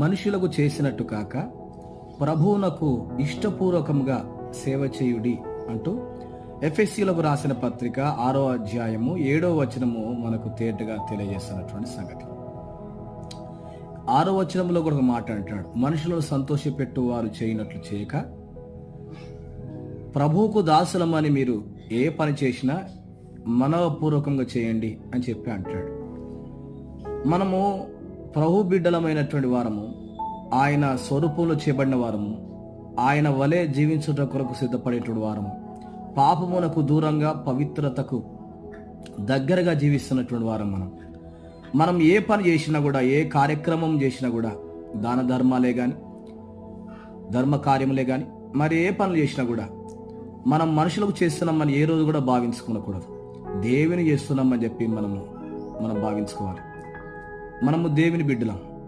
మనుషులకు చేసినట్టు కాక ప్రభువునకు ఇష్టపూర్వకంగా సేవ చేయుడి అంటూ ఎఫెసీయులకు రాసిన పత్రిక 6వ అధ్యాయము 7వ వచనము మనకు తేటగా తెలియజేస్తున్నటువంటి సంగతి. 6వ వచనంలో కూడా ఒక మాట అంటాడు, మనుషులను సంతోషపెట్టు వారు చేయనట్లు చేయక ప్రభువుకు దాసులమని మీరు ఏ పని చేసినా మనఃపూర్వకంగా చేయండి అని చెప్పి అంటాడు. మనము ప్రభు బిడ్డలమైనటువంటి వారము, ఆయన స్వరూపంలో చేయబడిన వారము, ఆయన వలె జీవించుట కొరకు సిద్ధపడేటువంటి వారము, పాపమునకు దూరంగా పవిత్రతకు దగ్గరగా జీవిస్తున్నటువంటి వారం. మనం ఏ పని చేసినా కూడా, ఏ కార్యక్రమం చేసినా కూడా, దాన ధర్మాలే కానీ, ధర్మ కార్యములే కానీ, మరి ఏ పనులు చేసినా కూడా మనం మనుషులకు చేస్తున్నామని ఏ రోజు కూడా భావించుకోకూడదు. దేవుని చేస్తున్నామని చెప్పి మనం భావించుకోవాలి. మనము దేవుని బిడ్డలం.